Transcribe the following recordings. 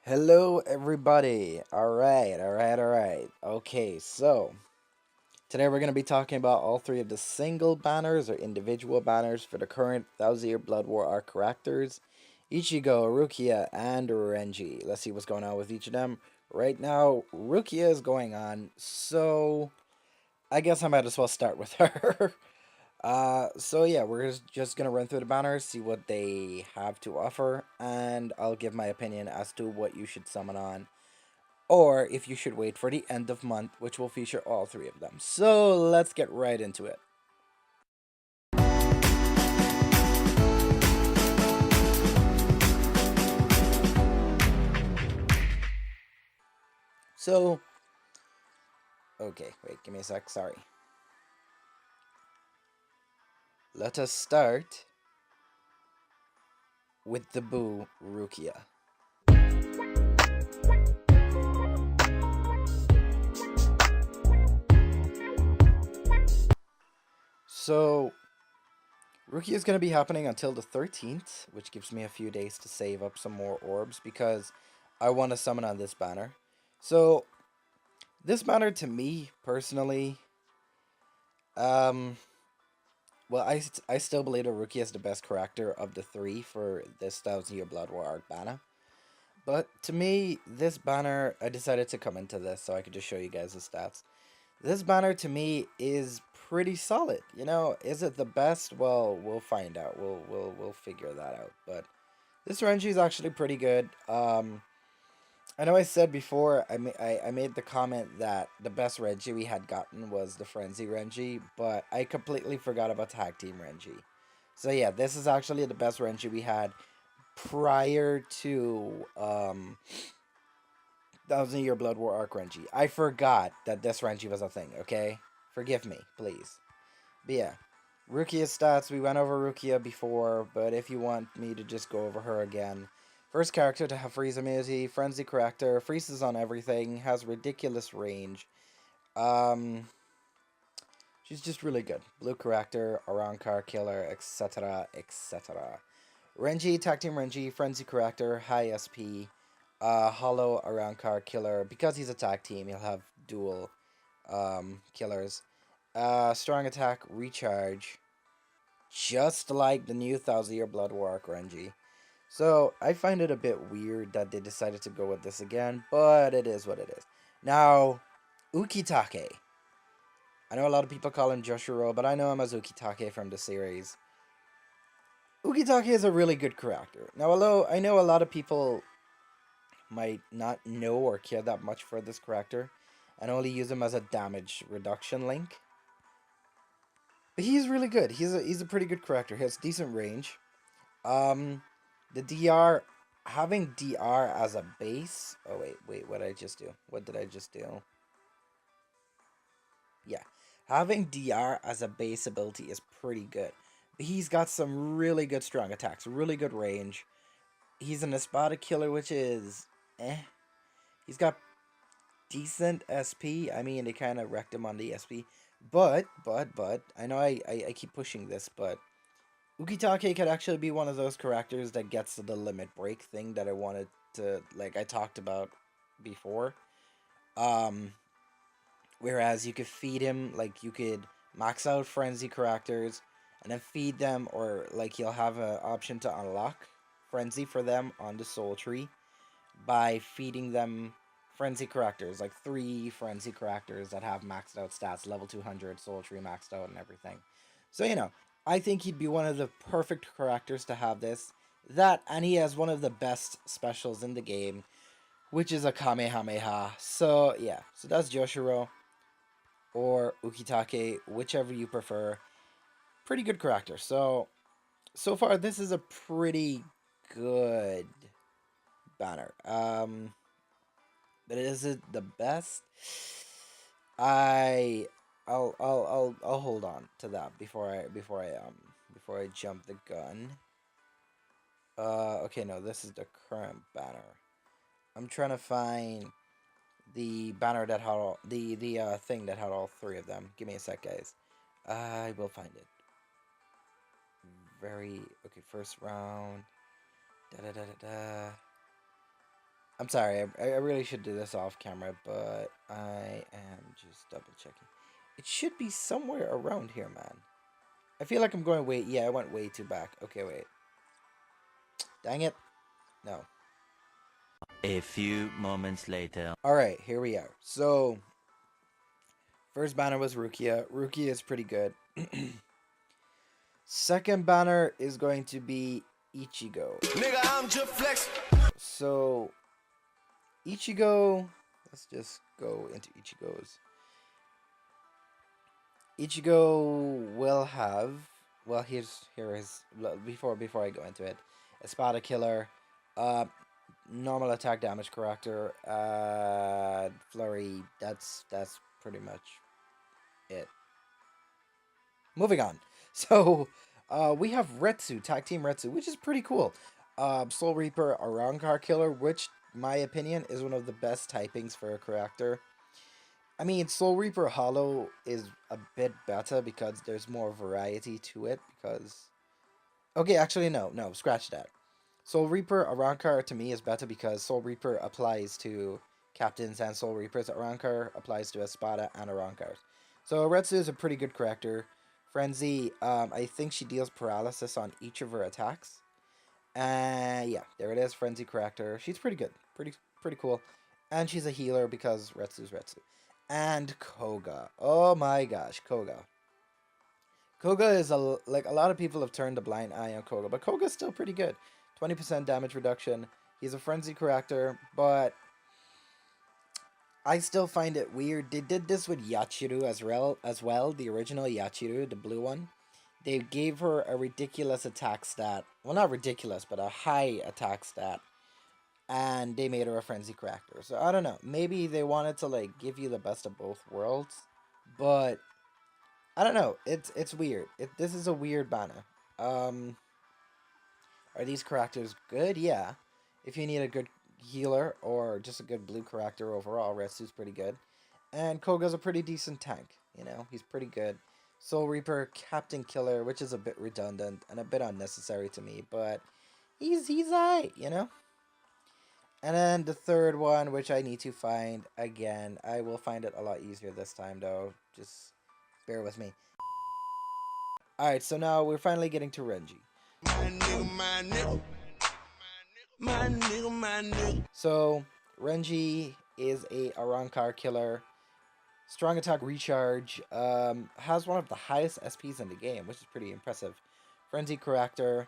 Hello, everybody. All right. Okay, so today we're going to be talking about all three of the single banners or individual banners for the current Thousand Year Blood War arc characters Ichigo, Rukia, and Renji. Let's see what's going on with each of them. Right now, Rukia is going on, so I guess I might as well start with her. So yeah, we're just gonna run through the banners, see what they have to offer, and I'll give my opinion as to what you should summon on or if you should wait for the end of month, which will feature all three of them. So let's get right into it. So, okay, wait, give me a sec, sorry. Let us start with the Boo Rukia. So, Rukia is going to be happening until the 13th, which gives me a few days to save up some more orbs because I want to summon on this banner. So, this banner to me, personally, um, well, I still believe that Rukia is the best character of the three for this Thousand Year Blood War arc banner. But to me, this banner, I decided to come into this so I could just show you guys the stats. This banner to me is pretty solid. You know, is it the best? Well, we'll find out. We'll figure that out. But this Renji is actually pretty good. I know I said before, I made the comment that the best Renji we had gotten was the Frenzy Renji, but I completely forgot about Tag Team Renji. So yeah, this is actually the best Renji we had prior to Thousand Year Blood War arc Renji. I forgot that this Renji was a thing, okay? Forgive me, please. But yeah, Rukia stats, we went over Rukia before, but if you want me to just go over her again. First character to have freeze immunity, frenzy character, freezes on everything, has ridiculous range. Um, she's just really good. Blue character, around car killer, etc., etc. Renji, Tag Team Renji, Frenzy character, high SP, hollow around car killer. Because he's a tag team, he'll have dual killers. Strong attack, recharge, just like the new Thousand Year Blood War arc Renji. So I find it a bit weird that they decided to go with this again, but it is what it is. Now, Ukitake. I know a lot of people call him Joshiro, but I know him as Ukitake from the series. Ukitake is a really good character. Now, although I know a lot of people might not know or care that much for this character and only use him as a damage reduction link, but he's really good. He's a pretty good character. He has decent range. Um, the DR, having DR as a base. Oh wait, what did I just do? What did I just do? Yeah, having DR as a base ability is pretty good. He's got some really good strong attacks, really good range. He's an Espada killer, which is eh. He's got decent SP. I mean, they kind of wrecked him on the SP. But, I know I keep pushing this, but Ukitake could actually be one of those characters that gets to the limit break thing that I wanted to, like, I talked about before. Um, Whereas you could feed him, like, you could max out Frenzy characters and then feed them, or, like, you'll have an option to unlock Frenzy for them on the Soul Tree by feeding them frenzy characters, like 3 frenzy characters that have maxed out stats, level 200, soul tree maxed out, and everything. So, you know, I think he'd be one of the perfect characters to have this. That, and he has one of the best specials in the game, which is a Kamehameha. So, yeah, so that's Joshiro or Ukitake, whichever you prefer. Pretty good character. So far, this is a pretty good banner. But is it the best? I I'll hold on to that before I jump the gun. Okay, no, this is the current banner. I'm trying to find the banner that had all the thing that had all three of them. Give me a sec, guys. I will find it. Very okay. First round. Da da da da da. I'm sorry, I really should do this off camera, but I am just double checking. It should be somewhere around here, man. I feel like I'm going way... Yeah, I went way too back. Okay, wait. Dang it. No. A few moments later. Alright, here we are. So, first banner was Rukia. Rukia is pretty good. Second banner is going to be Ichigo. Nigga, I'm just flex. So, Ichigo... Let's just go into Ichigo's. Ichigo will have... Well, here is... Before I go into it. Espada Killer. Normal attack damage corrector. Flurry. That's pretty much it. Moving on. So, we have Retsu, Tag Team Retsu, which is pretty cool. Soul Reaper, Arankar Killer, which, my opinion, is one of the best typings for a character. I mean, Soul Reaper Hollow is a bit better because there's more variety to it, because... Okay, actually, no, scratch that. Soul Reaper Arankar to me is better because Soul Reaper applies to Captains and Soul Reapers. Arankar applies to Espada and Arankar. So Retsu is a pretty good character. Frenzy, I think she deals paralysis on each of her attacks. Yeah, there it is, Frenzy character. She's pretty good, pretty cool. And she's a healer because Retsu's Retsu. And Koga. Oh my gosh, Koga. Koga is like a lot of people have turned a blind eye on Koga, but Koga's still pretty good. 20% damage reduction. He's a frenzy character, but I still find it weird. They did this with Yachiru as well, the original Yachiru, the blue one. They gave her a ridiculous attack stat. Well, not ridiculous, but a high attack stat. And they made her a frenzy character. So I don't know. Maybe they wanted to like give you the best of both worlds, but I don't know. It's weird. This is a weird banner. Are these characters good? Yeah. If you need a good healer or just a good blue character overall, Retsu's pretty good. And Koga's a pretty decent tank. You know, he's pretty good. Soul Reaper, Captain Killer, which is a bit redundant and a bit unnecessary to me, but he's alright, you know? And then the third one, which I need to find again. I will find it a lot easier this time, though. Just bear with me. Alright, so now we're finally getting to Renji. My nigga. So, Renji is a Arankar killer. Strong attack recharge. Has one of the highest SPs in the game, which is pretty impressive. Frenzy character.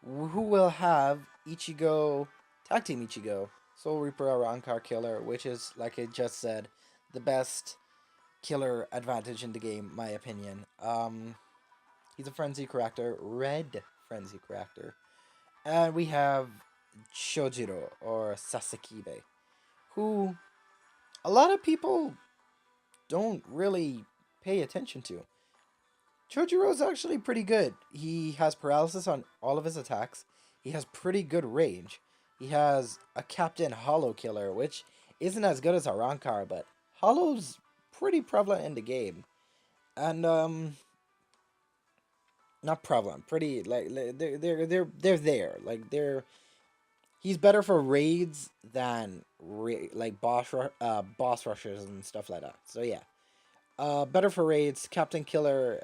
Who will have Ichigo, Tag Team Ichigo, Soul Reaper Arankar killer, which is, like I just said, the best killer advantage in the game, my opinion. He's a frenzy character, red frenzy character. And we have Shojiro, or Sasakibe, who a lot of people don't really pay attention to. Chojiro's actually pretty good. He has paralysis on all of his attacks. He has pretty good range. He has a Captain Hollow Killer, which isn't as good as Arankar, but Hollow's pretty prevalent in the game. And not prevalent, pretty like they're there. Like he's better for raids than like boss rushes and stuff like that. So yeah. Better for raids. Captain Killer,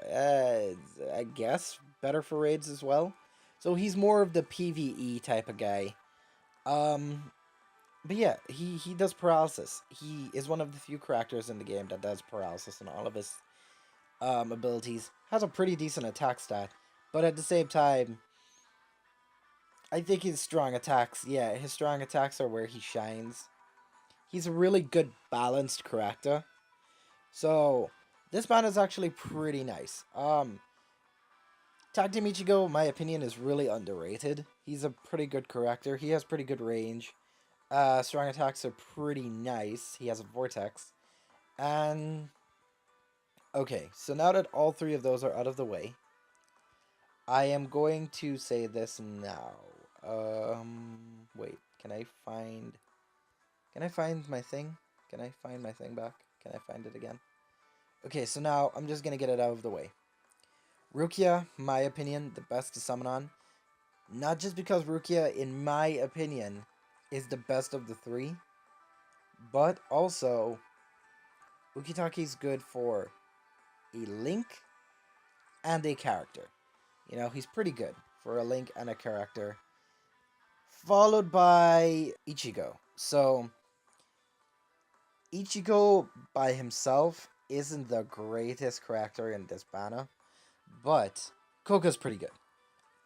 I guess, better for raids as well. So he's more of the PvE type of guy. But yeah, he does paralysis. He is one of the few characters in the game that does paralysis in all of his abilities. Has a pretty decent attack stat, but at the same time, I think his strong attacks, yeah, his strong attacks are where he shines. He's a really good balanced character. So, this man is actually pretty nice. Tag Team Ichigo, in my opinion, is really underrated. He's a pretty good character. He has pretty good range. Strong attacks are pretty nice. He has a vortex. And... okay, so now that all three of those are out of the way, I am going to say this now. Wait, can I find my thing? Can I find my thing back? Can I find it again? Okay, so now I'm just gonna get it out of the way. Rukia, my opinion, the best to summon on. Not just because Rukia, in my opinion, is the best of the three, but also Ukitaki's good for a link and a character. You know, he's pretty good for a link and a character. Followed by Ichigo. So, Ichigo by himself isn't the greatest character in this banner, but Koga's pretty good.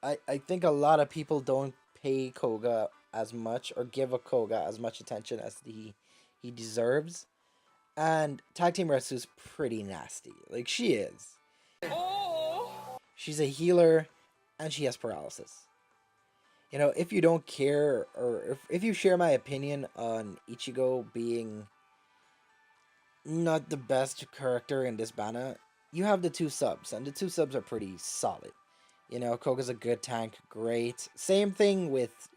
I think a lot of people don't pay Koga as much or give a Koga as much attention as he deserves. And Tag Team Retsu's pretty nasty. Like, she is. She's a healer, and she has paralysis. You know, if you don't care, or if you share my opinion on Ichigo being not the best character in this banner, you have the two subs, and the two subs are pretty solid. You know, Koga's a good tank, great. Same thing with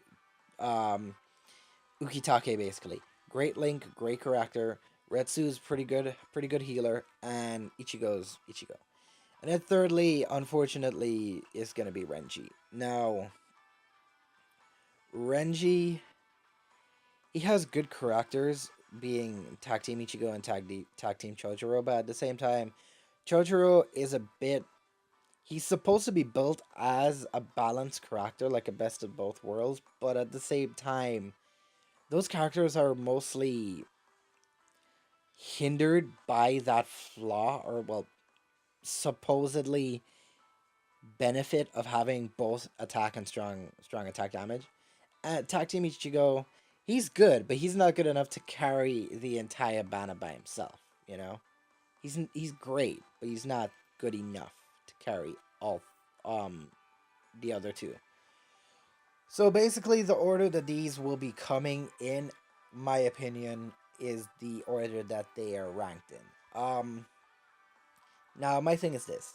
Ukitake, basically. Great link, great character. Retsu's pretty good healer, and Ichigo's Ichigo. And then thirdly, unfortunately, is going to be Renji. Now, Renji, he has good characters, being Tag Team Ichigo and Tag Team Chojuro, but at the same time, Chojuro is a bit... He's supposed to be built as a balanced character, like a best of both worlds, but at the same time, those characters are mostly hindered by that flaw, or, well, supposedly benefit of having both attack and strong attack damage. Tag Team Ichigo, he's good, but he's not good enough to carry the entire banner by himself, you know? He's great, but he's not good enough to carry all the other two. So basically, the order that these will be coming in, my opinion, is the order that they are ranked in. Now my thing is this.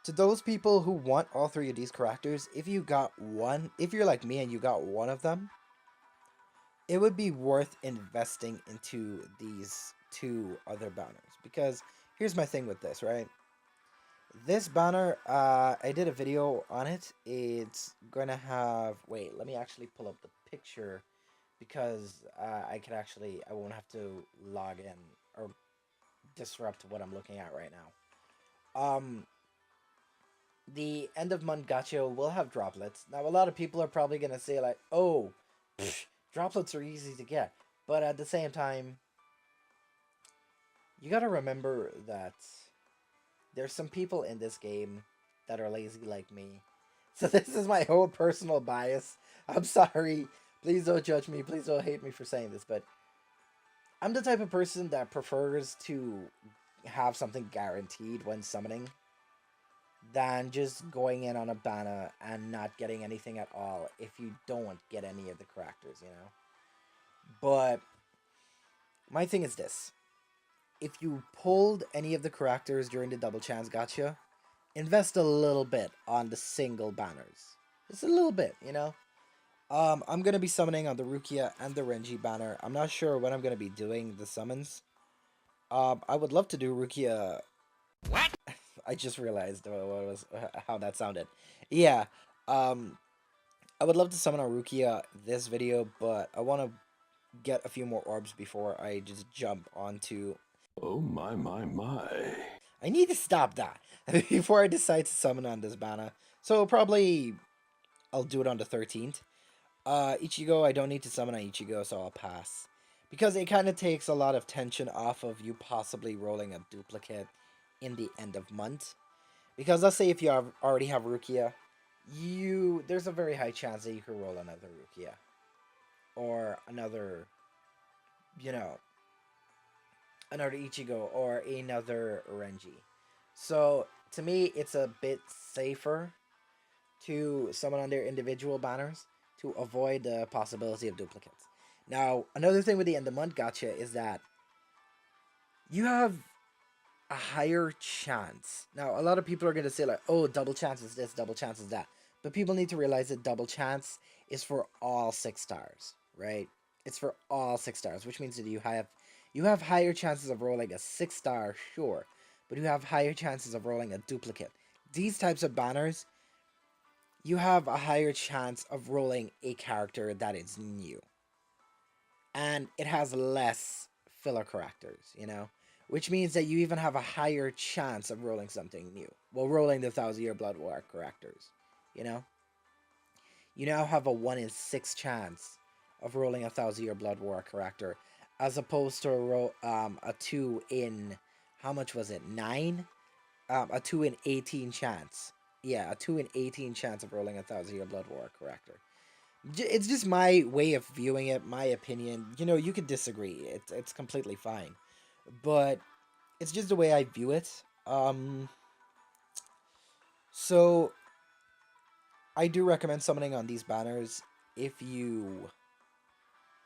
To those people who want all three of these characters, if you're like me and you got one of them, it would be worth investing into these two other banners. Because here's my thing with this, right? This banner, I did a video on it. It's gonna have... Wait, let me actually pull up the picture, because I won't have to log in or disrupt what I'm looking at right now. The end of month gacha will have droplets. Now, a lot of people are probably gonna say like, "Oh, droplets are easy to get," but at the same time, you gotta remember that there's some people in this game that are lazy like me. So this is my own personal bias. I'm sorry. Please don't judge me. Please don't hate me for saying this, but I'm the type of person that prefers to have something guaranteed when summoning than just going in on a banner and not getting anything at all if you don't get any of the characters, you know? But my thing is this. If you pulled any of the characters during the double chance gacha, invest a little bit on the single banners. Just a little bit, you know? I'm going to be summoning on the Rukia and the Renji banner. I'm not sure when I'm going to be doing the summons. I would love to do Rukia... What? I just realized how that sounded. Yeah, I would love to summon a Rukia this video, but I want to get a few more orbs before I just jump onto... Oh my. I need to stop that before I decide to summon on this banner. So probably I'll do it on the 13th. Ichigo, I don't need to summon on Ichigo, so I'll pass. Because it kind of takes a lot of tension off of you possibly rolling a duplicate in the end of month. Because let's say if you already have Rukia, there's a very high chance that you could roll another Rukia. Or another, another Ichigo or another Renji. So to me, it's a bit safer to summon on their individual banners to avoid the possibility of duplicates. Now, another thing with the end of month gacha is that you have a higher chance. Now, a lot of people are going to say like, oh, double chance is this, double chance is that. But people need to realize that double chance is for all 6 stars, right? It's for all 6 stars, which means that you have higher chances of rolling a 6-star, sure, but you have higher chances of rolling a duplicate. These types of banners, you have a higher chance of rolling a character that is new. And it has less filler characters, which means that you even have a higher chance of rolling something new. Well, rolling the Thousand Year Blood War characters, you know? You now have a 1 in 6 chance of rolling a Thousand Year Blood War character, as opposed to a 2 in, how much was it, 9? A 2 in 18 chance. Yeah, a 2 in 18 chance of rolling a Thousand Year Blood War character. It's just my way of viewing it, my opinion. You can disagree. It's completely fine, but it's just the way I view it. So I do recommend summoning on these banners if you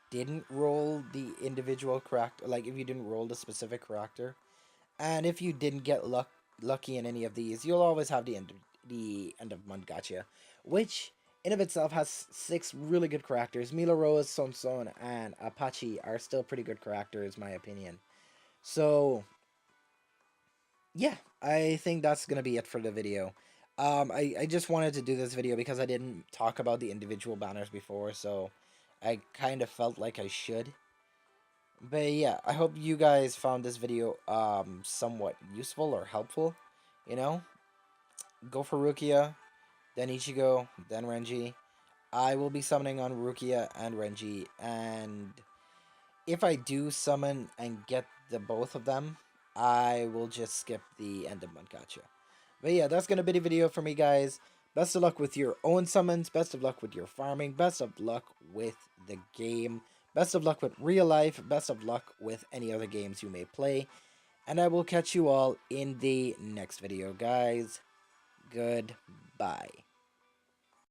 didn't roll the individual character, like if you didn't roll the specific character, and if you didn't get lucky in any of these, you'll always have the end of month gacha, which in of itself has 6 really good characters. Mila Rose, Son Son, and Apache are still pretty good characters, my opinion. So yeah, I think that's gonna be it for the video. I just wanted to do this video because I didn't talk about the individual banners before, so I kind of felt like I should. But yeah, I hope you guys found this video somewhat useful or helpful. You know, go for Rukia, then Ichigo, then Renji. I will be summoning on Rukia and Renji, and if I do summon and get the both of them, I will just skip the end of month gacha. But yeah, that's gonna be the video for me, guys. Best of luck with your own summons. Best of luck with your farming. Best of luck with the game. Best of luck with real life. Best of luck with any other games you may play. And I will catch you all in the next video, guys. Goodbye.